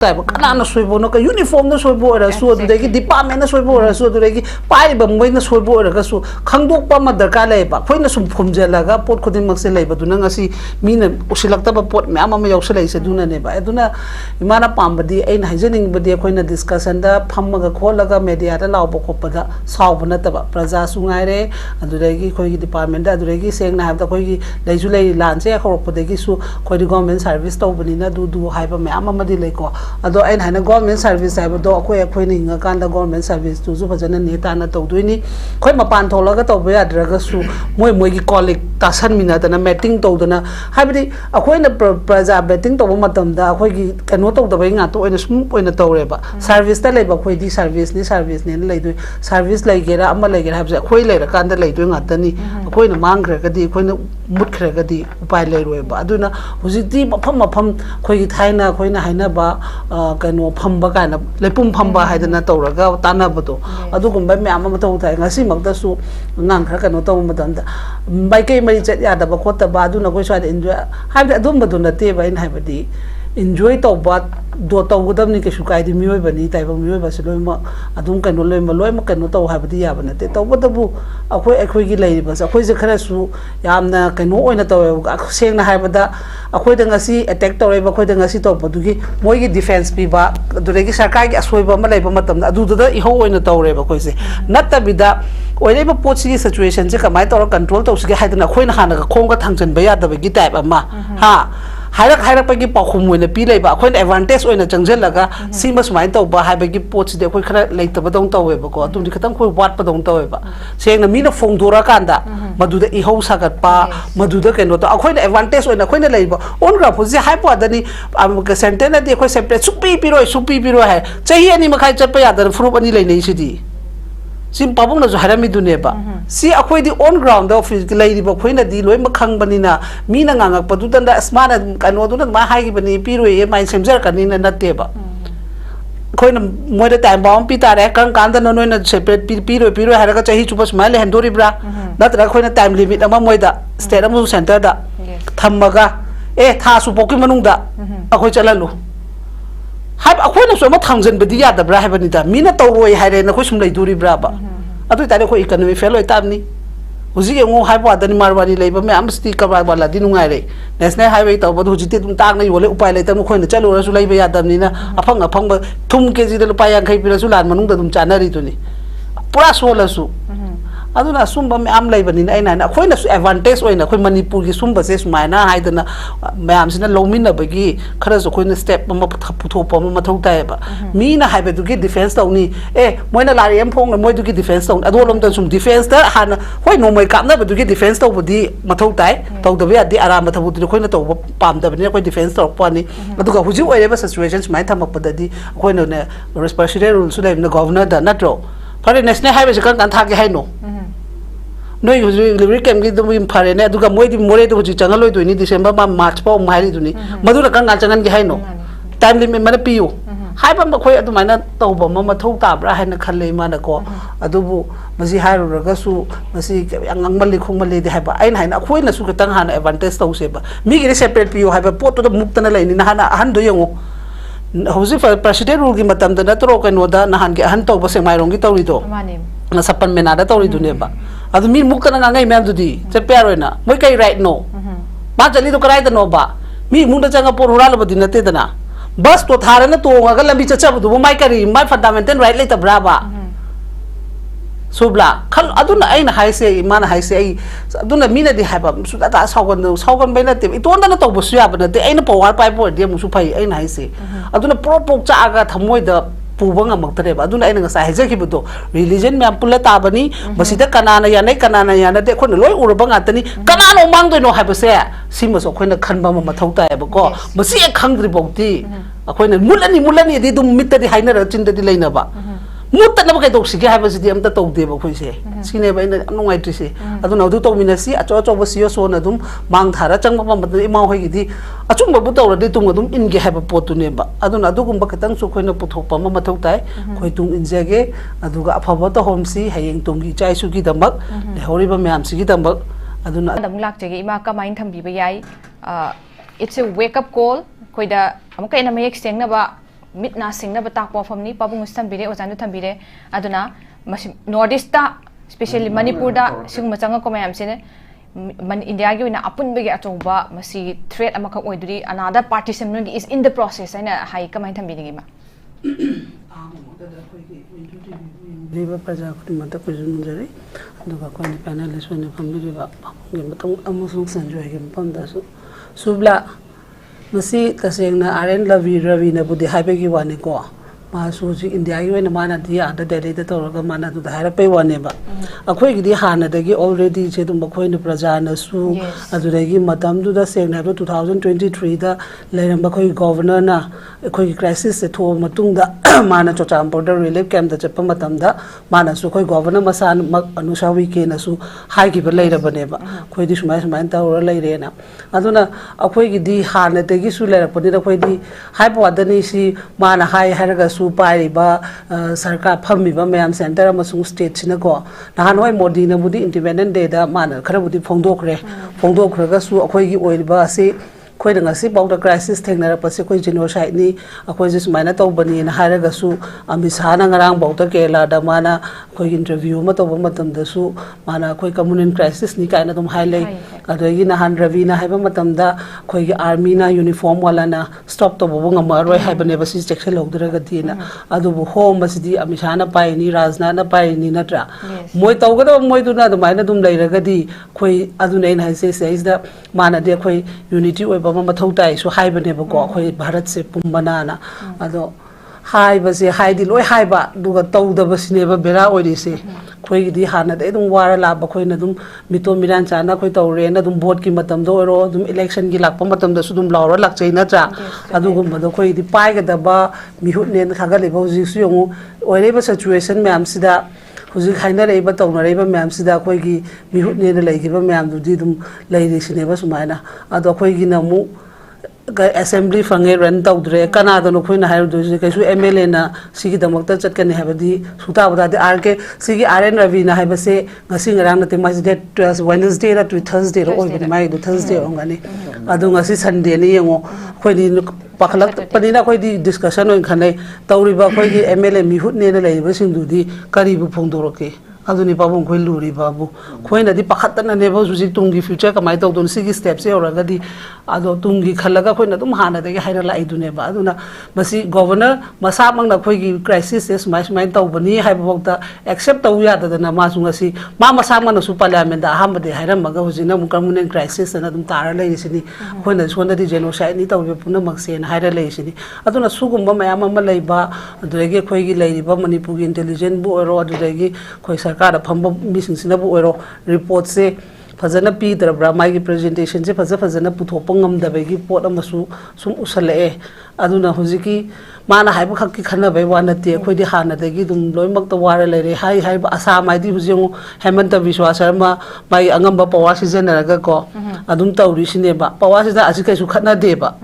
Kana soibo no ka uniform na soibo ra su adu degi department na soibo ra su adu degi pai ba moi na soibo ra ka su khangdok pa ma darka lai ba khoina sum phumjela ga pot khodin mak se lai ba duna ngasi mina usilakta ba pot me ama ma yausha lai se duna ne ba aduna imana pambadi aina haijening badi khoina discussion da phamma ga khola ga media da law ba khop da saw ba na ta ba praja su ngai re adu degi khoi gi department da adu degi seng na ha da khoi gi leiju lai lan se khorok pa degi su khoi di government service to bani na du hai ba me ama ma di lai ko ado ain hana government service ai do akoi ni nga kan da government service tu zu bajana ne ta na to duini khoi mapan thola ga to ba ya draga su moi gi colleague ta san mina da na meeting to da na habidi akoi na praja meeting to matam da akoi gi kano to da bai nga to oina sum oina to re ba service ta lai ba khoi di service ne lai du service lai gera amma lai gera habja khoi lai ra kan da lai du nga ta ni akoi na mang khra ga di khoi na mut khra ga di upai lai roi ba aduna hujiti mafam khoi gi thaina khoi na haina ba kano phamba kana lepum phamba haidana tawraga tanabado adugumba me ama mataw thai ngasi magda su ngang khara kano taw matanda bai kai mari chat ya da ba khota ba aduna koi swa enjoy haibda adum badu na te ba in haibadi enjoy to ba do taw gudam ni ke sukai di mioi bani tai ba mioi ba se loima adum kano loima kano taw haibadi ya bana te taw bodabu akoi gi lai ba akoi je khara su yamna kano oina taw seng na haibada akoi da ngasi attack taw ba akoi da ngasi taw badugi moi gi defense pi ba duregi sarkar gi asoi ba malai ba matam adu da iho oina taw re ba koi se natta bida oile ba pochi situation je kamai taw control taw sige haidana khoi na hana ga khong ga thangjan ba ya da ba gi type ama ha hairak pa gi pakhum oina pi lai ba khoi advantage oina changjel laga sima sumai taw ba hai ba gi pochi de khoi khara leita ba dong taw we ba ko tum di khatam khoi wat pa dong taw we ba seng na mi na phong dora kanda madu da iho sagat pa madu da keno to khoi na advantage oina khoi na lai ba on gra phoji hai pa da ni am sentence na de khoi separate supi piro hai chahi ani makhai chat pa ya da fruit ani lai nei sidi sim pabung na zo harami dune ba si akhoi di on ground da office ki lai ba khoi na di loi makhang bani na mi na ngangak padu dan da asmana kano du na ma hai gi bani piro e mai semjar kani na natte ba khoi na moi da time bomb pi ta re kan kan da no na separate piro hara ka chahi chupa smile handori bra natra khoi na time limit ama moi da state amu center da thammaga tha su poki manung da akhoi chalalu hai akhoi na so ma thangjan bedi ya da bra hai bani da mina tawroi hai re na khoi sum lai duri bra ba adu ta re khoi economy fail oi tamni huji ge ngo hai pa da ni marwari lai ba me am sti ka ba la di nungai re national highway taw ba huji te tum tang na yole upai lai tam khoi na chalu ra su lai ba ya dam ni na afang ba thum kg da lupa yang khai pi ra su lan manung da dum chanari tu ni pura sola su aduna sumba me am lai bani na aina khoi na su advantage oina khoi manipur gi sumba se sumaina haidana mayam sina lomin na bagi khara so khoi na step ma putho pa ma thau tai ba mi na haibe du gi defense taw ni moina la em phong moi du gi defense taw adolom da sum defense da han khoi no moi kam na ba du gi defense taw budi ma thau tai taw da ya di aram ma thabu du khoi na taw pam da bani khoi defense taw pa ni adu ga huji oire ba situations mai thamak pa da di khoi no ne responsibility rule su dai na governor da na tro phare national highway se kan tha ge hai no noi huji livery camp gi dum phare ne aduga moi di more de huji changal loi doini December ma March pa mai ri duni madu ra kan changan gi hai no time limit mana piu hai ba ma khoi adu mai na taw ba ma thau ta bra hai na khalle ma na ko adu bu masi haru ra ga su masi angang mali khong mali de hai ba ain hai na khoi na su ka tang hana advantage taw se ba mi gi separate piu hai ba pot to mukta na lai ni na hana han do yango huji president rule gi matam da na tro ka no da na han gi han taw ba se mai rong gi taw ri do na sapan mena da taw ri dune ba adu mi mukta na ngai mem du di che pero na moi kai right no ma jali to karai da no ba mi munda changa por hura lo din te da na bus to thara na to ga lambi chacha bu mai kari mai fundamental right le ta bra ba subla khal aduna aina hai se mana hai se ai aduna mina di hai ba su da saugan bai na te iton da na to bu su ya ba na te aina power pai po de mu su phai aina hai se aduna propok cha ga thamoi da pubang amak tare ba aduna aina ngasa haje ki budo religion me ampula ta bani basida kanana ya na de khon loi urba nga tani kanano mang do no ha ba se sima so khoina khan ba ma thau ta ba ko basi khangri bokti khoina mulani di dum mitta di haina ra chin di leina ba mutta na ba kai dok sige ha ba si am ta tok de ba khoi se sine ba ina nongai tri se aduna du to mina si acho ba si so na dum mang thara chang ba ma ma hoi gi di achung ba bu to ra de tung dum in ge ha ba pot tu ne ba aduna du gum ba katang su khoina puthok pa ma thau tai khoi tung in je ge aduga apha ba to hom si hayeng tung gi chai su gi damak le hori ba myam si gi damak aduna dam lak je gi ma ka main tham bi ba yai it's a wake up call khoi da am kai na mayek seng na ba mitna singna batak po famni pabung stambire ozanu thambire aduna north east ta especially manipur da sing machanga ko mayam sine India gi na apun bege atoba masi threat amaka oiduri another partition is in the process aina hai kamai thambire ma Riba Praja Mata Kujunjari, the Bakoni panelists when you come to Riva, Amusung Sanjoy, Pondasu. Subla Masi, Tasena, Aren Lavi Ravina, but the Hypegi Waniko. Masuji in the Iwan Mana, the other day, the Torga Mana to the Harape one neighbor. A quick the Hana, they already said to Macoin Prajana, Su, Azuregi, Madame to the same level 2023, the Lerambakoi governor, a quick crisis at home, Matunda, Mana Chotam, border relief camp, the Japamatamda, Mana Sukoi governor, Masan, Anusha weekend, Su, high giver later, Baneva, Quidish Manta or Lady. Aduna, a quick the Hana, the Gisula, Podida Quidi, Hypoadanisi, Mana High Haragas. Pai ba sarkar phammi ba mayam center amasung state china ko nahanoi modi na budi independent day da mana khara budi phongdok ga su akhoi gi oil ba se khoi da ngasi bawda crisis thengna pa se khoi genocide ni akhoi jis maina to bani na hara ga su amisana ngarang bawda kela da mana khoi interview ma to ba matam da su mana khoi communal crisis ni kaina dum highlight adagi na han Rabi na haiba matam da khoi gi army na uniform wala na stop to bo ngama roi haiba ne ba si section logdra ga dina adu bu home basidi amisana pai ni rajna na pai ni natra moi to ga do moi du na dum maina dum leira ga di khoi adu nei na se is da mana de khoi unity oi ba ma thau tai so haiba ne ba ko khoi bharat se pumbana na ado hai ba se hai di loi hai ba du ga to da ba sine ba bera oi ri se khoi di hana de dum wara la ba khoi na dum mito miran cha na khoi to re na dum vote ki matam do ro dum election gi lak pa matam da su dum law ro lak chei na cha adu gum ba khoi di pai ga da ba mi hut ne kha ga le ba ji su yong oi re ba situation me am sida huji khaina re ba to na re ba me am sida khoi gi mi hut ne le gi ba me am du di dum lai ri sine ba su mai na adu khoi gi na mu assembly fange run tawdre kana da no khoina hair do ke su MLA na sigi damakta chatkani habadi suta bada de RK sigi RN Rabi na haiba se ngasi ngarang na te mai date Wednesday ra to Thursday ro oi mai do Thursday ongani adu ngasi Sunday ni yengo khoi ni pakhalak panina khoi di discussion oi khanai tawri ba khoi gi MLA mi hut ne na lei ba sing du di kari bu phongdoro ke aduni babung khoi luri babu khoi na di pakhatna ne ba suji tungi future kamai taw don sigi steps e oraga di ado tungi khalaga khoi na dum hana de haira la idune ba aduna masi governor masa mang na khoi gi crisis is mai taw bani hai bokta accept taw ya da na ma sunga si ma masa mang na su parliament da ham de haira maga hujina mu communal crisis na dum tara lai sini khoi na sonda di genocide ni taw be puna makse na haira lai sini aduna sugum ba mayam ma lai ba adurege khoi gi lai ba manipur gi intelligence bu oro adurege khoi sarkar da phamba mising sina bu oro report se fazana pi darabra mai gi presentation se fazana puthopang ngam da be gi pot amasu sum usalae aduna hujiki mana haiba khakki khana bai wana te khoi di hana de gi dum loimak ta wara leire hai ba asa mai di hujingu hemanta biswa sharma mai angam ba power season raga ko adum tawri sine ba power season asikai su khana de ba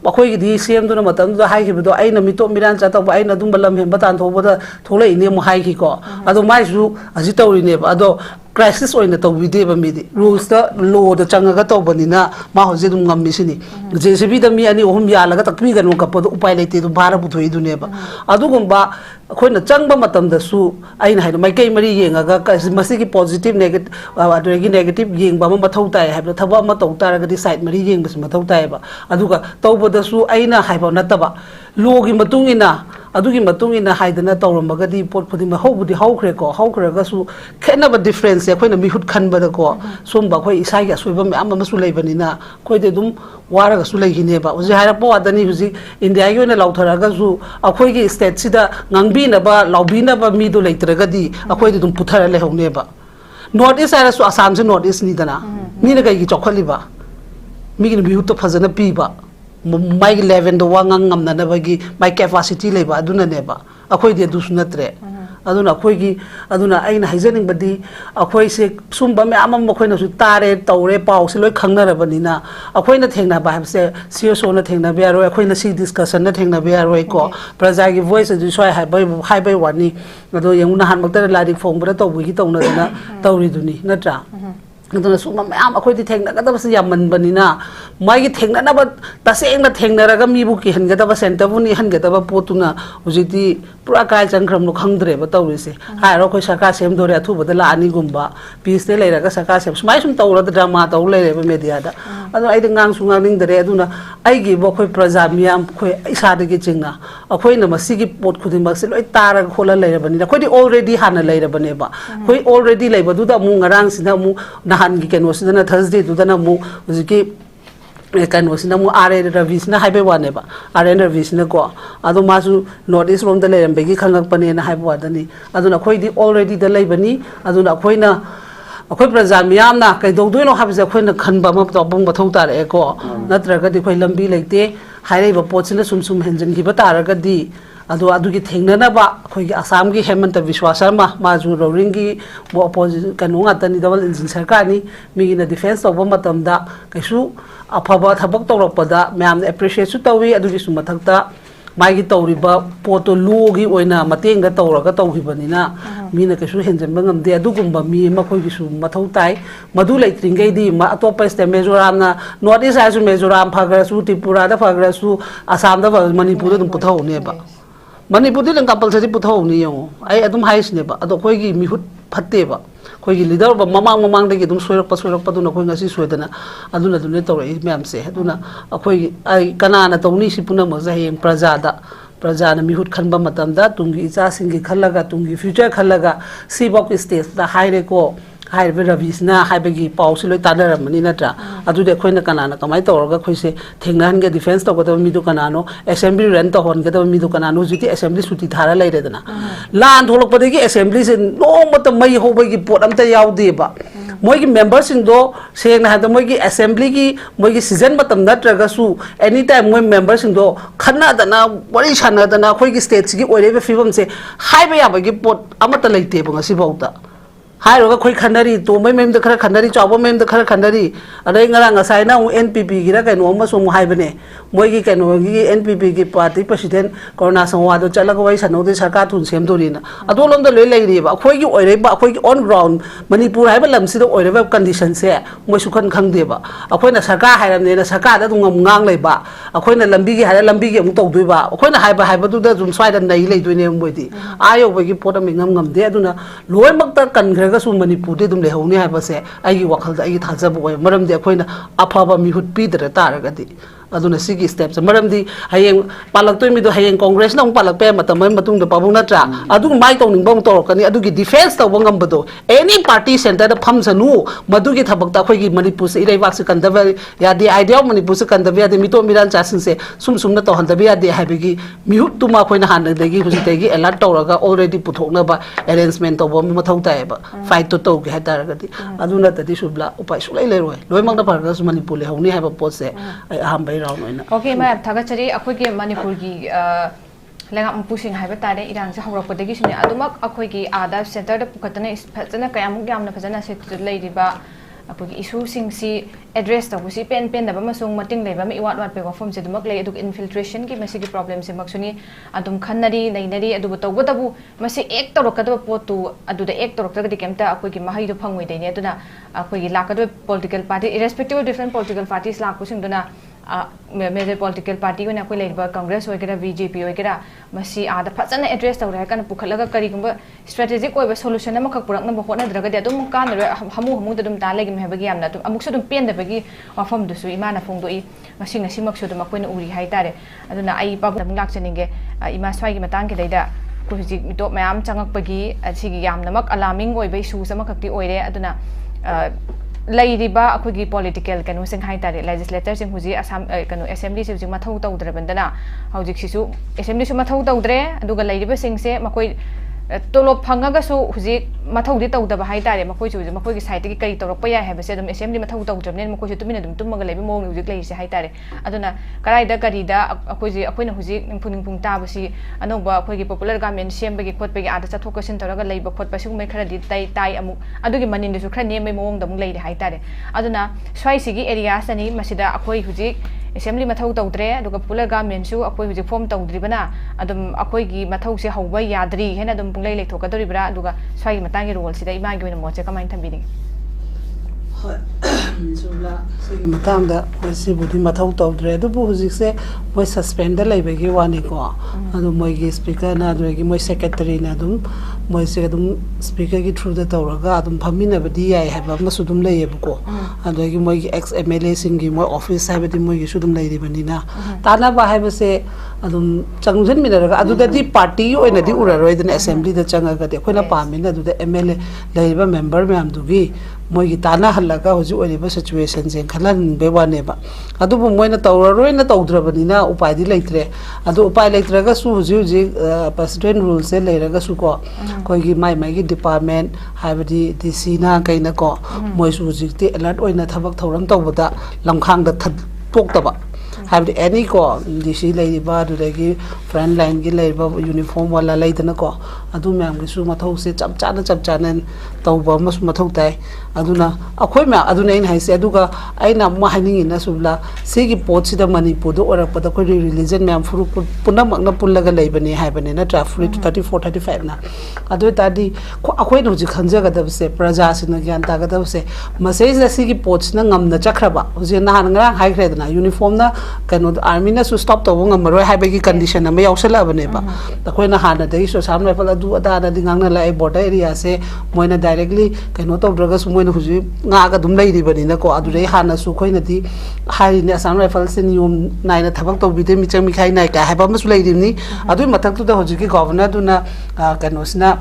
akhoi gi di sem du na matam du hai gi do aina mito miran cha ta ba aina dum balam hem batan tho boda tholai ne mo hai gi ko ado mai su asi tawri ne ba ado crisis oina to vide ba mi di rules da law da changa ga to bani na ma ho je dum ngam mi sini JCB da mi ani ohum ya la ga takpi ga no ka pod upai leite du bara bu thoi du ne ba adu gum ba khoina changba matam da su aina hai mai kai mari yenga ga masi gi positive negative adu gi negative yeng ba ma thau tai hai ba thaba ma to tar ga di side mari yeng ba ma thau tai ba adu ga to bo da su aina hai ba na ta ba law gi matung ina adugi matung ina haidana tawramaga di pot phodi ma hobudi hawkhre ko hawkhra ga su khena ba difference ya khoina mi hut khan ba da ko somba khoi isai ga soiba me amma masu leibani na khoi de dum wara ga su leihine ba uji haira po adani uji india gi na lauthara ga su akhoi gi state sida ngangbi na ba laubi na ba mi do leitra ga di akhoi de dum puthara le hone ba north east ara su assam se north east ni dana ni na ga gi chokhali ba mi gi bi hut to phajana pi ba mai level do wangang ngam na ba gi mai capacity le ba aduna ne ba akhoi de du sunatre aduna akhoi gi aduna aina haizening badi akhoi se sumba me amam akhoi na su tare tawre pau se loi khangna ra bani na akhoi na thengna ba se CSO na thengna be aro akhoi na si discussion na thengna be aro ko praja gi voice ju soi hai bai wani ado yenguna han makta la ri phong bra to bu gi to na na tawri duni na tra ꯑꯗꯨꯅ ꯁꯨꯝꯕ ꯃꯌꯥꯝ ꯑꯩꯈꯣꯏꯗꯤ ꯊꯦꯡꯅꯒꯗꯕꯁꯤ ꯌꯥꯝꯃꯟꯕꯅꯤꯅ ꯃꯥꯒꯤ ꯊꯦꯡꯅꯅꯕ ꯇꯁꯦꯡꯅ ꯊꯦꯡꯅꯔꯒ ꯃꯤꯕꯨ ꯀꯤꯍꯟꯒꯗꯕ ꯁꯦꯟꯇꯔꯕꯨ ꯅꯤꯍꯟꯒꯗꯕ ꯄꯣꯠꯇꯨꯅ ꯍꯧꯖꯤꯛꯇꯤ ꯄꯨꯔꯥ ꯀꯥꯏ ꯆꯪꯈ꯭ꯔꯕꯅꯣ ꯈꯪꯗ꯭ꯔꯦꯕ ꯇꯧꯔꯤꯁꯦ ꯍꯥꯏꯔꯣ ꯑꯩꯈꯣꯏ ꯁꯔꯀꯥꯔ ꯁꯦꯝꯗꯣꯔꯦ ꯑꯊꯨꯕꯗ ꯂꯥꯛꯑꯅꯤꯒꯨꯝꯕ ꯄꯤꯁꯇ ꯂꯩꯔꯒ ꯁꯔꯀꯥꯔ ꯁꯦꯝ ꯁꯨꯃꯥꯏꯅ ꯁꯨꯝ ꯇꯧꯔꯒ ꯗ꯭ꯔꯃꯥ ꯇꯧ ꯂꯩꯔꯦꯕ ꯃꯦꯗꯤꯌꯥꯗ ꯑꯗꯨꯅ ꯑꯩꯗꯤ ꯉꯥꯡꯁꯨ ꯉꯥꯡꯅꯤꯡꯗꯔꯦ ꯑꯗꯨꯅ ꯑꯩꯒꯤꯕꯨ ꯑꯩꯈꯣꯏ ꯄ꯭ꯔꯖꯥ ꯃꯤꯌꯥꯝ ꯑꯩꯈꯣꯏ ꯏꯁꯥꯗꯒꯤ ꯆꯤꯡꯅ ꯑꯩꯈꯣꯏꯅ ꯃꯁꯤꯒꯤ ꯄꯣꯠ ꯈꯨꯗꯤꯡꯃꯛꯁꯦ ꯂꯣꯏ ꯇꯥꯔꯒ ꯈꯣꯠꯂ ꯂꯩꯔꯕꯅꯤꯅ ꯑꯩꯈꯣꯏꯗꯤ ꯑꯣꯜꯔꯦꯗꯤ ꯍꯥꯟꯅ ꯂꯩꯔꯕꯅꯦꯕ ꯑꯩꯈꯣꯏ ꯑꯣꯜꯔꯦꯗꯤ ꯂꯩꯕꯗꯨꯗ ꯑꯃꯨꯛ ꯉꯔꯥꯡꯁꯤꯗ ꯑꯃꯨꯛ ꯅꯍꯥꯟꯒꯤ ꯀꯩꯅꯣꯁꯤꯗꯅ ꯊꯔꯁꯗꯦꯗꯨꯗꯅ ꯑꯃꯨꯛ ꯍꯧꯖꯤꯛꯀꯤ ꯀꯩꯅꯣꯁꯤꯅ ꯑꯃꯨꯛ ꯔꯕꯤꯁꯤꯅ ꯍꯥꯏꯕꯩ ꯋꯥꯅꯦꯕ ꯔꯕꯤꯁꯤꯅꯀꯣ ꯑꯗꯣ ꯃꯥꯁꯨ ꯅꯣꯔꯠ ꯏꯁ ꯔꯣꯝꯗ ꯂꯩꯔꯝꯕꯒꯤ ꯈꯪꯉꯛꯄꯅꯦꯅ ꯍꯥꯏꯕ ꯋꯥꯗꯅꯤ ꯑꯗꯨꯅ ꯑꯩꯈꯣꯏꯗꯤ ꯑꯣꯜꯔꯦꯗꯤꯗ ꯂꯩꯕꯅꯤ ꯑꯗꯨꯅ ꯑꯩꯈꯣꯏ ꯄ꯭ꯔꯖꯥ ꯃꯤꯌꯥꯝꯅ ꯀꯩꯗꯧꯗꯣꯏꯅꯣ ꯍꯥꯏꯕꯁꯦ ꯑꯩꯈꯣꯏꯅ ꯈꯟꯕ ꯑꯃ ꯇꯧꯕ ꯃꯊꯧ ꯇꯥꯔꯛꯑꯦꯀꯣ ꯅꯠꯇ꯭ꯔꯒꯗꯤ ꯑꯩꯈꯣꯏ ꯂꯝꯕꯤ ꯂꯩꯇꯦ ꯍꯥꯏꯔꯤꯕ ꯄꯣꯠꯁꯤꯅ ꯁꯨꯝ ꯍꯦꯟꯖꯤꯟꯈꯤꯕ ꯇꯥꯔꯒꯗꯤ ꯑꯗꯣ ꯑꯗꯨꯒꯤ ꯊꯦꯡꯅꯅꯕ ꯑꯩꯈꯣꯏꯒꯤ ꯑꯁꯥꯝꯒꯤ ꯍꯦꯃꯟꯇ ꯕꯤꯁ꯭ꯋꯥ ꯁꯔꯃ ꯃꯥꯁꯨ ꯔꯣꯔꯤꯡꯒꯤ ꯑꯣꯄꯣꯖꯤꯠ ꯀꯩꯅꯣ ꯉꯥꯛꯇꯅꯤ ꯗꯕꯜ ꯏꯟꯖꯤꯟ ꯁꯔꯀꯥꯔꯅꯤ ꯃꯤꯒꯤꯅ ꯗꯤꯐꯦꯟꯁ ꯇꯧꯕ ꯃꯇꯝꯗ ꯀꯩꯁꯨ ꯑꯐꯕ ꯊꯕꯛ ꯇꯧꯔꯛꯄꯗ ꯃꯌꯥꯝꯅ ꯑꯦꯄ꯭ꯔꯤꯁꯤꯌꯦꯠꯁꯨ ꯇꯧꯋꯤ ꯑꯗꯨꯒꯤꯁꯨ ꯃꯊꯛꯇ ꯃꯥꯒꯤ ꯇꯧꯔꯤꯕ ꯄꯣꯠꯇꯣ ꯂꯣꯒꯤ ꯑꯣꯏꯅ ꯃꯇꯦꯡꯗ ꯇꯧꯔꯒ ꯇꯧꯈꯤꯕꯅꯤꯅ ꯃꯤꯅ ꯀꯩꯁꯨ ꯍꯦꯟꯖꯟꯕ ꯉꯝꯗꯦ ꯑꯗꯨꯒꯨꯝꯕ ꯃꯤ ꯑꯃ ꯑꯩꯈꯣꯏꯒꯤꯁꯨ ꯃꯊꯧ ꯇꯥꯏ ꯃꯗꯨ ꯂꯩꯇ꯭ꯔꯤꯉꯩꯗꯤ ꯑꯇꯣꯞꯄ ꯁ꯭ꯇꯦꯠ ꯃꯤꯖꯣꯔꯥꯝꯅ ꯅꯣꯔꯠ ꯏꯁ ꯍꯥꯏꯔꯁꯨ ꯃꯤꯖꯣꯔꯥꯝ ꯐꯈ꯭ꯔꯁꯨ ꯇ꯭ꯔꯤꯄꯨꯔꯥꯗ ꯐꯈ꯭ꯔꯁꯨ ꯑꯁꯥꯝꯗ ꯐꯈ꯭ꯔꯁꯨ ꯃꯅꯤꯄꯨꯔꯗ ꯑꯗꯨꯝ ꯄꯨꯊꯍꯧꯅꯦꯕ ꯃꯅꯤꯄꯨꯔꯗꯤ ꯑꯗꯨꯝ ꯀꯝꯄꯜꯁꯔꯤ ꯄꯨꯊꯍꯧꯅꯤ ꯌꯦꯡꯉꯣ ꯑꯩ ꯑꯗꯨꯝ ꯍꯥꯏꯁꯤꯅꯦꯕ ꯑꯗꯣ ꯑꯩꯈꯣꯏꯒꯤ ꯃꯤꯍꯨꯠ ꯐꯠꯇꯦꯕ ꯑꯩꯈꯣꯏꯒꯤ ꯂꯤꯗꯔ ꯑꯣꯏꯕ ꯃꯃꯥꯡꯗꯒꯤ ꯑꯗꯨꯝ ꯁꯣꯏꯔꯛꯄꯗꯨꯅ ꯑꯩꯈꯣꯏ ꯉꯁꯤ ꯁꯣꯏꯗꯅ ꯑꯗꯨꯅ ꯇꯧꯔꯛꯏ ꯃꯌꯥꯝꯁꯦ ꯑꯗꯨꯅ ꯑꯩꯈꯣꯏꯒꯤ ꯀꯅꯥꯅ ꯇꯧꯅꯤ ꯁꯤ ꯄꯨꯝꯅꯃꯛꯁꯦ ꯍꯌꯦꯡ ꯄ꯭ꯔꯖꯥꯅ ꯃꯤꯍꯨꯠ ꯈꯟꯕ ꯃꯇꯝꯗ ꯇꯨꯡꯒꯤ ꯏꯆꯥꯁꯤꯡꯒꯤ ꯈꯜꯂꯒ ꯇꯨꯡꯒꯤ ꯐ꯭ꯌꯨꯆꯔ ꯈꯜꯂꯒ ꯁꯤꯐꯥꯎꯒꯤ ꯁ꯭ꯇꯦꯖꯇ ꯍꯥꯏꯔꯦꯀꯣ ꯍꯥꯏꯔꯤꯕ ꯔꯕꯤꯁꯤꯅ ꯍꯥꯏꯕꯒꯤ ꯄꯥꯎꯁꯤ ꯂꯣꯏ ꯇꯥꯟꯅꯔꯝꯃꯅꯤ ꯅꯠꯇ꯭ꯔꯥ ꯑꯗꯨꯗꯤ ꯑꯩꯈꯣꯏꯅ ꯀꯅꯥꯅ ꯀꯃꯥꯏꯅ ꯇꯧꯔꯒ ꯑꯩꯈꯣꯏꯁꯦ ꯊꯦꯡꯅꯍꯟꯒꯦ ꯗꯤꯐꯦꯟꯁ ꯇꯧꯒꯗꯕ ꯃꯤꯗꯨ ꯀꯅꯥꯅꯣ ꯑꯦꯁꯦꯝꯕ꯭ꯂꯤ ꯔꯟ ꯇꯧꯍꯟꯒꯗꯕ ꯃꯤꯗꯨ ꯀꯅꯥꯅꯣ ꯍꯧꯖꯤꯛꯇꯤ ꯑꯦꯁꯦꯝꯕ꯭ꯂꯤ ꯁꯨꯇꯤ ꯊꯥꯔ ꯂꯩꯔꯦꯗꯅ ꯂꯥꯟ ꯊꯣꯛꯂꯛꯄꯗꯒꯤ ꯑꯦꯁꯦꯝꯕ꯭ꯂꯤꯁꯦ ꯅꯣꯡꯃꯇ ꯃꯩ ꯍꯧꯕꯒꯤ ꯄꯣꯠ ꯑꯝꯇ ꯌꯥꯎꯗꯦꯕ ꯃꯣꯏꯒꯤ ꯃꯦꯝꯕꯔꯁꯤꯡꯗꯣ ꯁꯦꯡꯅ ꯍꯥꯏꯕꯗ ꯃꯣꯏꯒꯤ ꯑꯦꯁꯦꯝꯕ꯭ꯂꯤꯒꯤ ꯃꯣꯏꯒꯤ ꯁꯤꯖꯟ ꯃꯇꯝ ꯅꯠꯇ꯭ꯔꯒꯁꯨ ꯑꯦꯅꯤ ꯇꯥꯏꯝ ꯃꯣꯏ ꯃꯦꯝꯕꯔꯁꯤꯡꯗꯣ ꯈꯟꯅꯗꯅ ꯋꯥꯔꯤ ꯁꯥꯟꯅꯗꯅ ꯑꯩꯈꯣꯏꯒꯤ ꯁ꯭ꯇꯦꯠꯁꯤꯒꯤ ꯑꯣꯏꯔꯤꯕ ꯐꯤꯕꯝꯁꯦ ꯍꯥꯏꯕ ꯌꯥꯕꯒꯤ ꯄꯣꯠ ꯑꯃꯠꯇ ꯂꯩꯇꯦꯕ ꯉꯁꯤꯐꯥꯎꯗ ꯍꯥꯏꯔꯒ ꯑꯩꯈꯣꯏ ꯈꯟꯅꯔꯤ ꯇꯣꯝꯕꯩ ꯃꯌꯨꯝꯗ ꯈꯔ ꯈꯟꯅꯔꯤ ꯆꯥꯎꯕ ꯃꯌꯨꯝꯗ ꯈꯔ ꯈꯟꯅꯔꯤ ꯑꯗꯩ ꯉꯁꯥꯏꯅ ꯑꯃꯨꯛ NPPꯒꯤꯔ ꯀꯩꯅꯣ ꯑꯃꯁꯨ ꯑꯃꯨꯛ ꯍꯥꯏꯕꯅꯦ ꯃꯣꯏꯒꯤ ꯀꯩꯅꯣꯒꯤ NPPꯒꯤ ꯄꯥꯔꯇꯤ ꯄ꯭ꯔꯁꯤꯗꯦꯟ ꯀꯣꯔꯣꯅꯥ ꯁꯪꯋꯥꯗꯣ ꯆꯠꯂꯒ ꯋꯥꯔꯤ ꯁꯥꯟꯅꯧꯗꯦ ꯁꯔꯀꯥꯔ ꯊꯨꯅ ꯁꯦꯝꯗꯣꯔꯤꯅ ꯑꯗꯣꯝꯂꯣꯝꯗ ꯂꯣꯏ ꯂꯩꯔꯤꯕ ꯑꯩꯈꯣꯏꯒꯤ ꯑꯣꯏꯔꯤꯕ ꯑꯩꯈꯣꯏꯒꯤ ꯑꯣꯟ ꯒ꯭ꯔꯥꯎꯟ ꯃꯅꯤꯄꯨꯔ ꯍꯥꯏꯕ ꯂꯝꯁꯤꯗ ꯑꯣꯏꯔꯤꯕ ꯀꯟꯗꯤꯁꯟꯁꯦ ꯃꯣꯏ ꯁꯨꯈꯟ ꯈꯪꯗꯦꯕ ꯑꯩꯈꯣꯏꯅ ꯁꯔꯀꯥꯔ ꯍꯥꯏꯔꯕꯅꯤꯅ ꯁꯔꯀꯥꯔꯗ ꯑꯗꯨꯝ ꯉꯥꯡ ꯂꯩꯕ ꯑꯩꯈꯣꯏꯅ ꯂꯝꯕꯤꯒꯤ ꯍꯥꯏꯔ ꯂꯝꯕꯤꯒꯤ ꯑꯃꯨꯛ ꯇꯧꯗꯣꯏꯕ ꯑꯩꯈꯣꯏꯅ ꯍꯥꯏꯕꯗꯨꯗ ꯑꯗꯨꯝ ꯁ꯭ꯋꯥꯏꯗ ꯅꯩ ꯂꯩꯗꯣꯏꯅꯦꯕ ꯃꯣꯏꯗꯤ ꯌꯧꯕꯒꯤ ꯄꯣꯠ ꯑꯃ ꯉꯝꯗꯦ ꯑꯗꯨꯅ ꯂꯣꯏꯅꯃꯛꯇ ꯀꯟꯈ꯭ꯔꯒꯁꯨ ꯃꯅꯤꯄꯨꯔꯗꯤ ꯑꯗꯨꯝ ꯂꯩꯍꯧꯅꯤ ꯍꯥꯏꯕꯁꯦ ꯑꯩꯒꯤ ꯋꯥꯈꯜꯗ ꯑꯩꯒꯤ ꯊꯥꯖꯕ ꯑꯣꯏ ꯃꯔꯝꯗꯤ ꯑꯩꯈꯣꯏꯅ ꯑꯐꯕ ꯃꯤꯍꯨꯠ ꯄꯤꯗ꯭ꯔ ꯇꯥꯔꯒꯗꯤ ꯑꯗꯨꯅ ꯁꯤꯒꯤ ꯁ꯭ꯇꯦꯞꯁꯦ ꯃꯔꯝꯗꯤ ꯍꯌꯦꯡ ꯄꯥꯜꯂꯛꯇꯣꯏ ꯃꯤꯗꯣ ꯍꯌꯦꯡ ꯀꯣꯡꯒ꯭ꯔꯦꯁꯅ ꯑꯃꯨꯛ ꯄꯥꯜꯂꯛꯄ ꯌꯥꯏ ꯃꯇꯝ ꯑꯃꯒꯤ ꯃꯇꯨꯡꯗ ꯄꯥꯕꯨꯡ ꯅꯠꯇ꯭ꯔꯥ ꯑꯗꯨꯒ ꯃꯥꯏ ꯇꯧꯅꯤꯡꯕ ꯑꯃꯨꯛ ꯇꯧꯔꯛꯀꯅꯤ ꯑꯗꯨꯒꯤ ꯗꯤꯐꯦꯟꯁ ꯇꯧꯕ ꯉꯝꯕꯗꯣ ꯑꯦꯅꯤ ꯄꯥꯔꯇꯤ ꯁꯦꯟꯇꯔꯗ ꯐꯝꯁꯅꯨ ꯃꯗꯨꯒꯤ ꯊꯕꯛꯇ ꯑꯩꯈꯣꯏꯒꯤ ꯃꯅꯤꯄꯨꯔꯁꯦ ꯏꯔꯩꯕꯥꯛꯁꯦ ꯀꯟꯗꯕ ꯌꯥꯗꯦ ꯑꯥꯏꯗꯤꯌꯥ ꯑꯣꯐ ꯃꯅꯤꯄꯨꯔꯁꯦ ꯀꯟꯗꯕ ꯌꯥꯗꯦ ꯃꯤꯇꯣꯞ ꯃꯤꯔꯥꯟꯆꯥꯁꯤꯡꯁꯦ ꯁꯨꯝꯅ ꯇꯧꯍꯟꯗꯕ ꯌꯥꯗꯦ ꯍꯥꯏꯕꯒꯤ ꯃꯤꯍꯨꯠꯇꯨꯃ ꯑꯩꯈꯣꯏꯅ ꯍꯥꯟꯅꯗꯒꯤ ꯍꯧꯖꯤꯛꯇꯒꯤ ꯑꯦꯂꯔꯠ ꯇꯧꯔꯒ ꯑꯣꯜꯔꯦꯗꯤ ꯄꯨꯊꯣꯛꯅꯕ ꯑꯦꯔꯦꯟꯖꯃꯦꯟ ꯇꯧꯕ ꯑꯃ ꯃꯊꯧ ꯇꯥꯏꯌꯦꯕ ꯐꯥꯏꯠꯇꯣ ꯇꯧꯒꯦ ꯍꯥꯏꯇꯥꯔꯒꯗꯤ ꯑꯗꯨ ꯅꯠꯇꯗꯤ ꯎꯄꯥꯏ ꯁꯨꯡꯂꯩ ꯂꯩꯔꯣꯏ ꯂꯣꯏꯅꯃꯛꯅ ꯐꯔꯒꯁꯨ ꯃꯅꯤꯄꯨꯔ ꯂꯩꯍꯧꯅꯤ ꯍꯥꯏꯕ ꯄꯣꯠꯁꯦ ꯑꯩ ꯑꯍꯥꯟꯕꯒꯤ ꯔꯥꯎꯟ ꯑꯣꯏꯅ Okay, ma'am, thagachari akhoi manipurgi lengam pushing haiba tare irang se hawrakpadagi sune adumak akhoi gi ada center da pukatana phajana kayamuk yamna phajana se leiriba akhoi issue sing si address ta busi pen da bamasung mating leiba me wat pe wafom se dumak lei aduk infiltration ki masi gi problem se maksuni adum khannari nainari adu tawbatabu masi ek torokada potu adu da ek torokada kemta akhoi gi mahai do phangoi deine aduna akhoi gi lakada political party irrespective of different political parties lakusing duna major political party when akoi leiba congress hoigera BJP hoigera masi ada phajana address tawre kana pukhalaga kari gumba strategic oiba solution ama khak purak na hotna dragadi adum kan hamu dum ta legim habagi amna dum amuk dum pen da bagi wafam dusu imana phongdoi ngasing nasi maksu dum akoi na uri hai tare aduna ai pa dum lak chaninge ima swai gi matang ke daida ko hiji mitop mayam changak pagi asigi yamna mak alarming oiba issue sama khakti oire aduna lairiba akhoi political kanu sing hai tare legislator sing huji assam kanu assembly se huji mathau tawdrebandana hojik sisu assembly su mathau tawdre aduga lairiba sing se makoi tolop phangaga su huji mathau di tawdaba hai tare makoi su makoi gi side gi kari tawrakpa ya ha base dum assembly mathau tawdrebne makoi su tumina dum tumaga leibi mong huji lai se hai tare aduna karai da kari da akoi na huji ningpung ta basi anoba akoi gi popular government sembagi khotpagi ada chathokasin tawraga leiba khotpa su mai khara di tai amu adugi manin su khara nem mai mong da mung leide hai tare aduna swai sigi area sani masida akoi huji assembly mathau tawdre aduga popular government su akoi huji form tawdribana adum akoi gi mathau se hauba yadri hena dum punglai leithokadoribra aduga swai matangi role sida imagi oina moche kamain thambini matangda sibudi mathau tawdre adubu hujikse moi suspend da leibegi wani ko adu moi gi speaker na adu gi moi secretary na dum moi se dum speaker gi through da tawraga adum phamina badi yai haba masudum leiye ko adu gi moi gi ex MLA singi moi office habadi moi gi sudum leiri banina tana ba haba se adum changjin minaraga adu da di party oina di uraroi den assembly da changaga de khoina pamina adu da MLA leiba member me amdugi moi gi tana halaga hoji oriba situation je khalan be wane ba adu bu moi na tawroi na tawdrabani na upai di leitre adu upai leitraga su hoji president rules se leiraga su ko koi gi mai gi department habadi DC na kaina ko moi su hoji te alert oina thabak thauram tawbada lamkhang da poktaba habdi any ko DC leiba du gi front line gi leiba uniform wala leidana ko adu myam gi su mathau se chap chana tawba mas mathau tai aduna akhoi ma aduna in haise aduga aina ma haningi na subla segi pot sida manipur do ora pada ko religion myam furu punam na pullaga leibani haibani na traffic 34 35 na adu tadi akhoi no ji khanja ga dabse praja sina gyan ta ga dabse masai da segi pot na ngam na chakraba je na han ngra hai khre na uniform na kano army na su stop to ngam roi haibagi condition na yausala bane ba akhoi na hana dai so samne pala du ada na ding na lai border area se moina directly kano to draga su moina huji nga ga dum leiri bani na ko adu dai hana su khoi na di hari ne asam rifle se nium nai na thabak to bi de mi chang mi khai nai ka haba masu leiri ni adu matak tu da hoji ki governor du na kano sina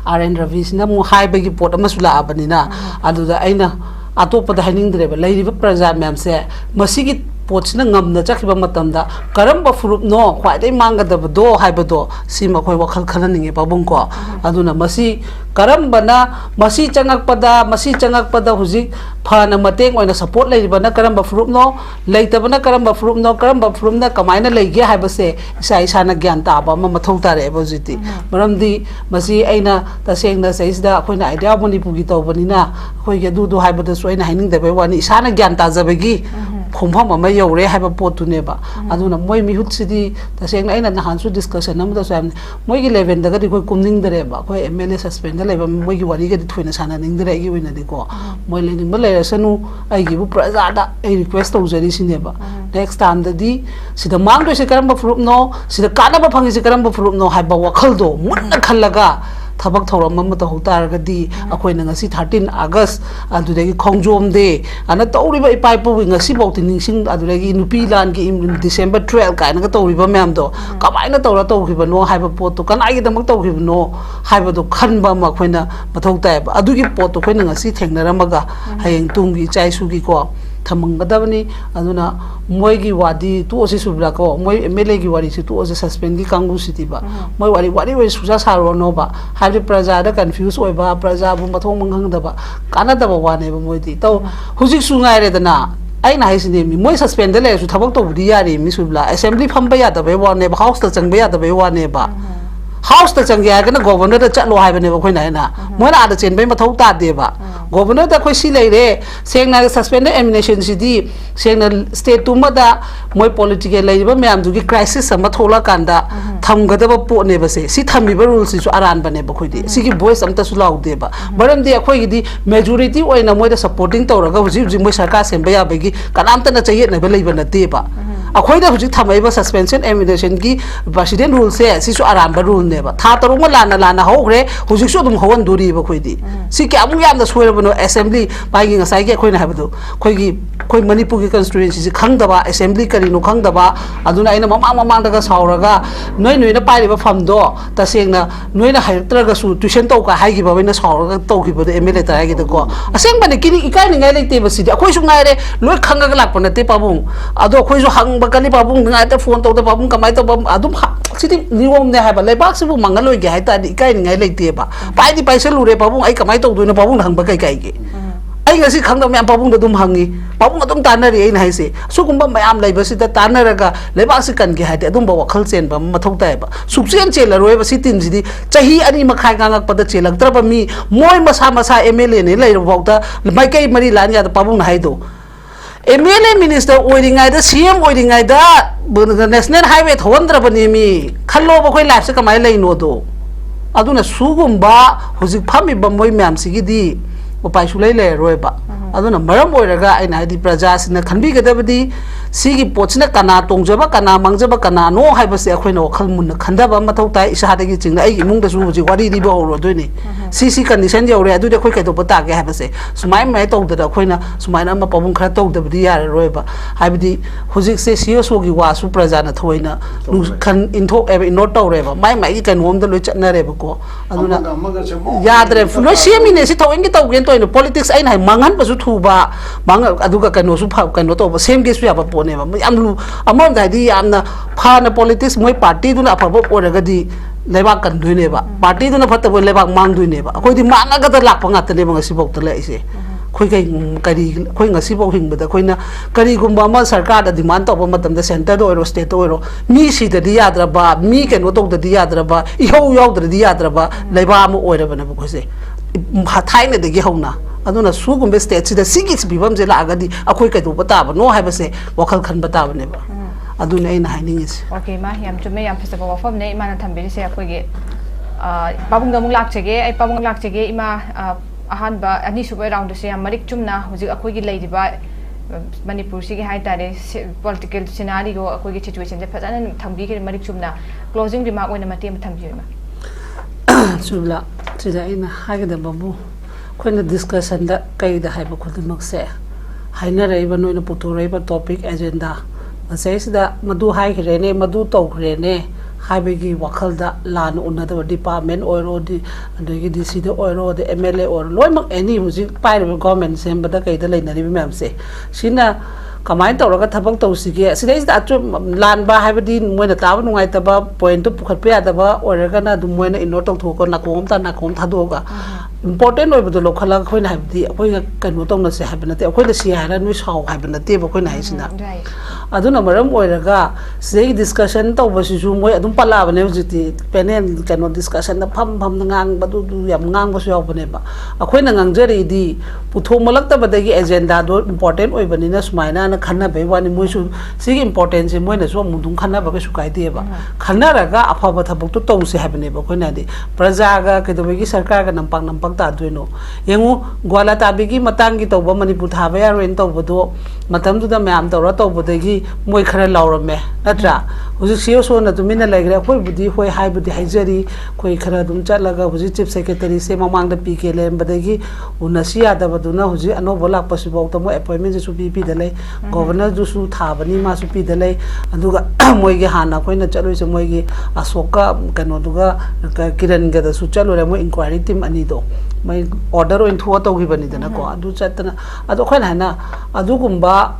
Rabi sina mu haibagi pot amasu la abani na adu da aina atopa da haning dreba leiri ba praja mem se masigi pochna ngamna chakhiba matamda karamba furup no khwaidai mangadaba do haibado sima khoi wakhal khalaninge babung ko aduna masi karambana masi changakpada huji phana mateng oina support leibana karamba furup no leitabana karamba furup na kamaina leige haibase isa na gyan ta ba ma mathau tare bojiti maramdi masi aina tasengna saisda khoina idea boni pugi tawbanina khoi ge du haibada soina haining da bai wani isa na gyan ta zabegi khompham ama yore haiba potu neba aduna moi mi hutsidi taseng aina na hansu discussion amda sam moi gi level daga di koi kumning dare ba koi MLA suspend leba moi gi wari ga di thoina sana ning dare gi wina di ko moi le ning bale sanu ai gi bu praja da ai request to jari sineba next time da di sida mang do se karamba fruit no sida kana ba phangi se karamba fruit no haiba wakhal do munna khallaga thabak thoram am ta hotar ga di akoi na ngasi 13 August adudagi khongjom de ana tawriba ipai pu ngasi bauti ningsing adudagi nupi lan gi December 12 ka na tawriba mem do kamaina tawra tawkhiba no haiba pot to kanai gi damak tawkhiba no haiba do khanba ma khoina mathau tai ba adugi pot to khoina ngasi thengnaramaga hayeng tunggi chaisu gi ko thamanggadabani aduna moi gi wadi tu osi subla ko moi MLA gi wari si tu osi suspend gi kangu siti ba moi wari we suja saro no ba habi praja da confuse oi ba praja bu mathong manghang da ba kana da ba wane ba moi di to hujik su ngai re dana ai na haisine mi moi suspend le su thabak to budi yari mi subla assembly phamba ya da ba wane ba house ta changba ya da ba wane ba house ta chang ya kana governor da chatlo hai bane ba khoi na na moi na da chen bai mathau ta de ba governor da khoi si lai re sengna suspended emination si di sengna state tuma da moi political lai ba myam du gi crisis sama thola kanda thamgada ba po ne ba se si thami ba rules si su aran bane ba khoi di si gi voice amta su lau de ba baram de khoi gi di majority oina moi da supporting tawraga huji moi sarkar semba ya ba gi kanamta na chayet na ba lai ba na de ba akhoi da huji thamai ba suspension emination gi president rule se si su aran ba rule ne ba tha tarung ma lana hogre huji su dum hawan duri ba khoi di si ke amu yam da soira bano assembly bai gi ngasai ge khoi na habadu khoi manipur gi constituency si khangda ba assembly kari no khangda ba aduna aina mama daga sauraga noi na pai ba pham do ta sengna noi na haitra ga su tuition to ka hai gi ba na sauraga to gi ba de MLA ta gi da ko aseng ba ne kini ikai ni ngai leite ba si di khoi su ngai re loi khanga ga lak pa na te pabung ado khoi su hang ba kali pabung ngai ta phone to da pabung kamai to ba adum siti niwom ne hai ba le bak sibu mangaloi ge hai ta di ikai ni ngai leite ba pai di pai se lu re pabung ai kamai to do na pabung hang ba kai gi ai ngasi khangda myam pabung da dum hangi pabung adum tanari ai nai se sugumba mayam lai basi da tanaraga lebak si kan ge hade adum ba wakhal chen ba mathau tai ba sukchen chela roi ba si tin si di chahi ani makhai gangak pada chelak tra ba mi moi masa MLA ne lai ro bauta mai kai mari lan ya da pabung hai do MLA minister oiringai da CM oiringai da national highway thawandra ba ne mi khallo ba khoi life se kamai lai no do aduna sugumba hojik phami ba moi myam si gi di upai su lai lai roi ba aduna maram oiraga aina hadi praja sina khanbi gadabadi sigi pochna kana tongjaba kana mangjaba kana no haibase akhoi na wakhal mun khandaba mathau tai isa hadagi chingna ai imung da su ji wari ri ba oro doini si condition yaure adu de khoi kai to bata ge haibase sumai mai to da khoi na sumai na ma pabung khara to da bidi yar roiba haibadi hujik se CSO gi wa su praja na thoina khan intho ebe not to reba mai kan hom da loi chatna reba ko aduna yadre fulo siamine si thawing gi to gen to politics ai nai mangan ba su thuba mang aduga kano su pha kano to same ge su ya ba pone ba yam lu amam dai di yamna pha na politics moi party du na pha bo oraga di lebak kan duine ba party du na pha ta bo lebak mang duine ba akoi di manga ga da lak pa ngat ne ba ngasi bok ta le ise khoi kai kari khoi ngasi bok hing ba da khoi na kari gumba ma sarkar da demand to ba matam da center do ero state do ero mi si da di yadra ba mi ken wo to da di yadra ba I ho yaw da di yadra ba leba ma oira ba na ba khoi se ha thai ne de gi hona aduna su gumbe state da sigis bibam je la agadi akoi kai do bata ba no hai ba se wakhal khan bata ba ne ba aduna ai na hai ning is okay ma yam chume yam phisa ba wafam ne imana thambiri se akoi ge pabung da mung lak chege ai pabung lak chege ima ahan ba ani subai round se yam marik chumna huji akoi gi lei diba manipur si gi hai tare political scenario akoi gi situation je phajana thambi ge marik chumna closing remark oina mate ma thambi ma chubla chida ina haga da babu khoina discussion da kai da haiba khudmak se haina reiba noina putureiba topic agenda masai madu hai rene madu to rene haibegi wakhal da lan unada department oiro di adegi DC da oiro de MLA or loimak any music pai government sem bada kai da leinari mem se sina kamai to raga thabak to sige sidai da chu lan ba haibadi moina ta nungai ta ba point to pukhat pe ada ba oraga na du moina ino to thoko na kom thado ga important oi bdo lokhala khoi na haibdi khoi kanu to na se haibna te khoi da si hara nu saw haibna te ba khoi na haisina aduna maram oiraga sei discussion to basi ju moi adum pala bane jiti panel kanu discussion da pham ngang ba du yam ngang ba su yaw bane ba akhoi na ngang jari di putho malak ta badagi agenda do important oi bani na sumaina na khanna be wani moi su sig important se moi na so mudung khanna ba su kai de ba khanna raga afa ba thabuk to to se habane ba khoi na di praja ga ke do gi sarkar ga nampak ta duino yengu gwala ta bi gi matang gi to ba manipur tha ba ya ren to bodo matam du da myam to ra to bodagi moi khara laurame natra huji CSO na tumina lagre khoi budi khoi hai budi haijari khoi khara dum chalaga huji chief secretary se mamang da PK lem badagi unasiya da baduna huji ano bolak pasibok to mo appointment su pi dalai governor ju su thabani ma su pi dalai aduga moi ge hana khoi na chaloi se moi ge asoka kano duga kiran ga da su chalore mo inquiry team ani do mai order in thuwa to gi bani dana ko adu chatna adu khoi na adu gumba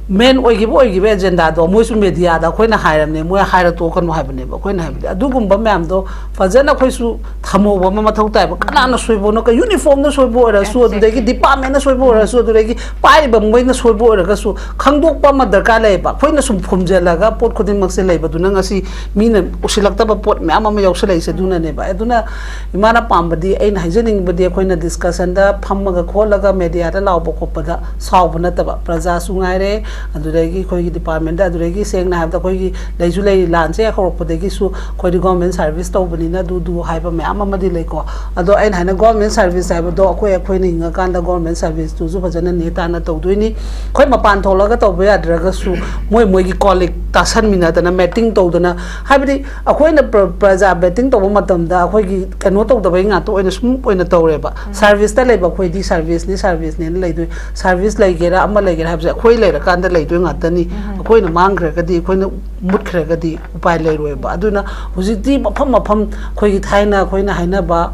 men oigibe agenda do moisu media da khoina hairamne moi haira to kan haibne ba khoina haibde adugumba myam do fajana khoisu thamo ba ma thau tai ba kana na soibo no ka uniform na soibo ra su du degi department na soibo ra su du degi pai ba moi na soibo ra ka su khangdok pa ma darka lai ba khoina sum phumjela ga pot khodin mak se lai ba duna ngasi mina usilakta ba pot myam ma yausha lai se duna ne ba aduna imana pambadi aina haijening badi khoina discussion da phamma ga kholaga media da law ba khopada saw bana ta ba praja sungai re aduregi khoi department da aduregi seng na habda khoi leiju lei lan se khorpodegi su khoi government service to bani na du haiba me ama di lei ko ado ain hana government service haiba do khoi ni nga kan da government service tu ju bajana ne ta na to duini khoi mapan tholaga to ba adraga su moi gi colleague ta san mina da na meeting to dana haibdi akhoi na praja meeting to matam da khoi gi kano to da bai nga to oina sum oina to re ba service ta lei ba khoi di service ne lei du service lei gera ama lei gera habja khoi lei ra kan da lei do ngatani akoina mangkhra gadi akoina mutkhra gadi upai lei roi ba aduna hujiti mafam khoi gi thaina khoina haina ba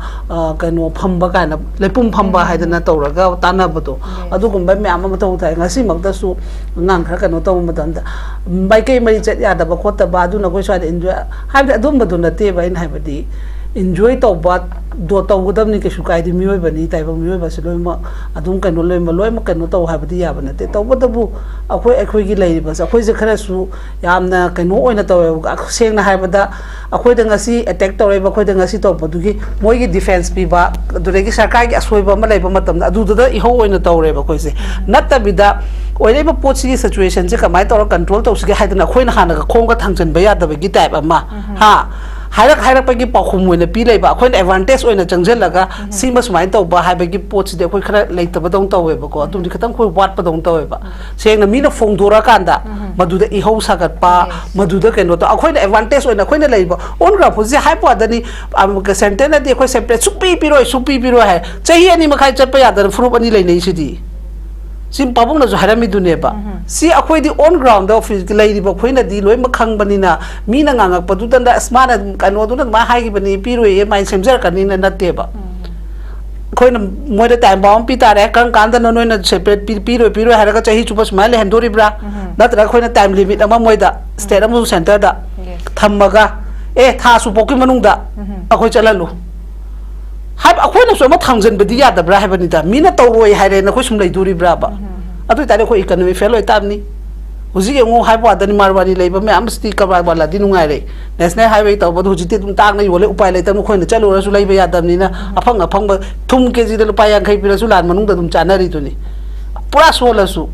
kano phamba kana lepum phamba haidana tawraga tana bado adugumba me ama to thai ngasi makda su ngang khra kano to madanda bai kai mari chat ya da ba khota ba aduna koi swa enjoy haibda adum badu na te ba in haibadi enjoy to ba do to gudam ni ke sukai di mioi bani tai ba mioi ba se loima adum kano loima kano to haibadi ya bana te to bodabu akhoi gi lei ba akhoi je khara su yamna kano oina to seng na haibada akhoi da ngasi attack to rei ba akhoi da ngasi to bodu gi moi gi defense pi ba dure gi sarkar gi asoi ba ma lei ba matam adu da I ho oina to rei ba khoi se natta bida oile ba pochi situation je kamai to control to sige haidana khoi na hana ga khong ga thangjan ba ya da ba gi type ama ha हायरक पगी पाखुम ओइना पी लेबा अखोइन advantage ओइना चंगजेलगा सिमा सुमाइन तौबा हाइबगी pots दे अखोइ खरा लेतबदों तौवेबको अदुमदि खतम खoi वाटपदों तौवेबा सेंगना मीना फोंदोरा कांदा मदुदा इहौ सागतपा मदुदा केनो तो अखोइन एडवांटेज ओइना अखोइन लेबा ऑन ग्राफ हुजि हाइपोदनी सेंटेना दि अखोइ सेपरेट सुपी पिरो है चही अनि मखाइ चटपा यादन फ्रूप अनि लेनै सिदि सिम पाबुंग जो हरमी दुनेबा सी अखोइ दि ऑन ग्राउंड ऑफिस की लेरिबा खोइना दि लोइ मखंग बनिना मीना ngang पदुदन स्माना कनो दुन मा हाइगी बनि पिरो ए माइन सेमजर कनिना नतेबा खोइना मोइदा टाइम बाउंड पि तारे कं कांदा नोइना सेपरेट पिरो हरगा चही चुपस माले हेंदोरिब्रा नत्रा खोइना टाइम लिमिट अमा मोइदा स्टेट अमु सेंटर दा थम्मगा ए था सुपोकी मनुंगदा अखोइ चललु हाब अखोइना सोमा थांजनबदि यादब्रा हाबनिदा मीना तौरोय हाइरे नखोइ सुम लैदुरिब्रा बा अदु तारे खो इकोनॉमी फेल होय ताबनी हुजी एंगो हाइबो आदनी मारवारी लेबा मे आमस्ती कबा वाला दि नुंगाइरे नेशनल हाईवे तौबद हुजिते तुम तांगना योले उपाय लेतम खोइना चलुरसु लेबा यादबनिना अफंग थुम केजी दे रुपया 50 पिरसु लान मनुंगदा दुम चानरी तुनी पूरा सोलसु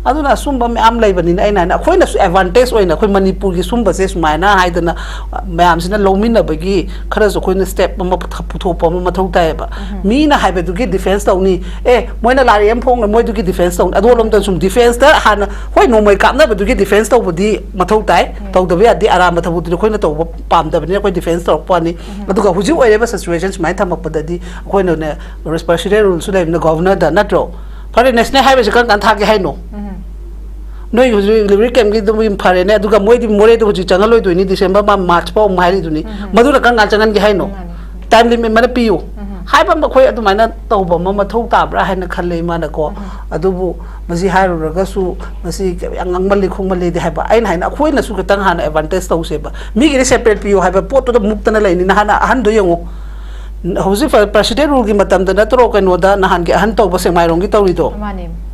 अदुना सुंबा मैम लेबनिना आइना अखोइना एडवांटेज ओइना अखोइ मणिपुर की सुंबा से सुमाइना हाइदना मैम सिना लोमिनबगी खरस अखोइना स्टेप अमा पुथोप अमा मथौ तायबा मीना हाइबदुगी डिफेंस तौनी ए मोइना लारि एम फोंग मोइदुगी डिफेंस तौन अदोलम त सुम डिफेंस दा हाना होय नोमै कामनाबदुगी डिफेंस तौबदी मथौ ताय तौदबे यादि आराम थबुदि अखोइना तौबा पामदबनि अखोइ डिफेंस तौरपानी अदुगा हुजि ओइरेबा सिचुएशन सुमाइ थमकपददि अखोइना ने रेस्पिरेटरी रूल्स लेबना गवर्नर दा नट्रो फरे नेशनल हाईवे से kan thage haino noi huji livery camp gi dum phare ne aduga moi di more de huji changal loi doini December ma March pa mai duni madura kan changan gi haino time limit mana piu hai ba khoi adu mana tawba ma mathau tabra haina khalle mana ko adubu masi hairu raga su masi angang mali khong mali de haiba ain haina khoi na su ka tang hana advantage tau se ba mi gi separate piu haiba pot to mukta na laini na hana ahan do yango hausi president rule gi matam da natro kano da nahan gi ahan tawba se mai rong gi tawri do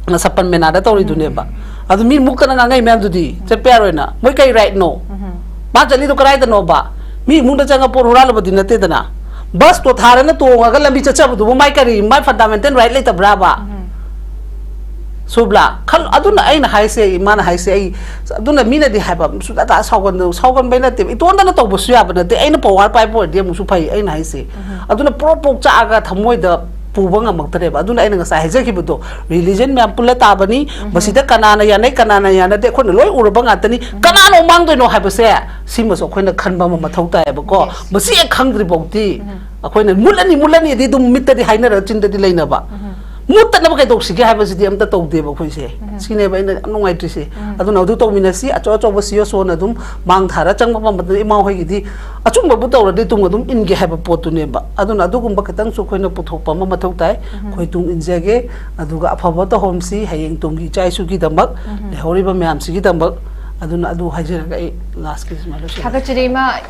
na sapan mena da tawri dune ba adu mi mukta na ngai mem dudi chepero na moi kai right no ma jali to karai da no ba mi munda changa por hura lo dinate da na bus to thara na to ga lambi chacha bu mai kari mai fundamental right le ta braba subla khal aduna aina haise imana haise ai aduna mina di haba Sujata saugan baina te itonda na to busu ya bana te aina power pai po de musu pai aina haise aduna propok cha ga thamoi da puba ngamaktre ba aduna aina ngasa haise ki budo religion me ampula tabani basida kanana yana de khon loi urba ngatani kanano mangdo no haba se sima so khoina khanba ma mathau ta ba ko basi khangri bokti akoina mulani di dum mitta di haina ra chinda di leina ba mutta na kai doksi ga haba sidi amta tawde ba khoi se sine ba ina nongai tri se aduna du to minasi acho ba siyo so na dum mang thara changba ba mad ima hoi gi di achung ba bu tawra de tung dum in ge haba potu ne ba aduna du gum ba katang su khoina puthok pa ma mathau tai khoi tung in jage aduga afaba ta homsi hayeng tung gi chai su gi damak le hori ba myam si gi damak aduna adu hajira ga last case ma lo se Thakachiri ma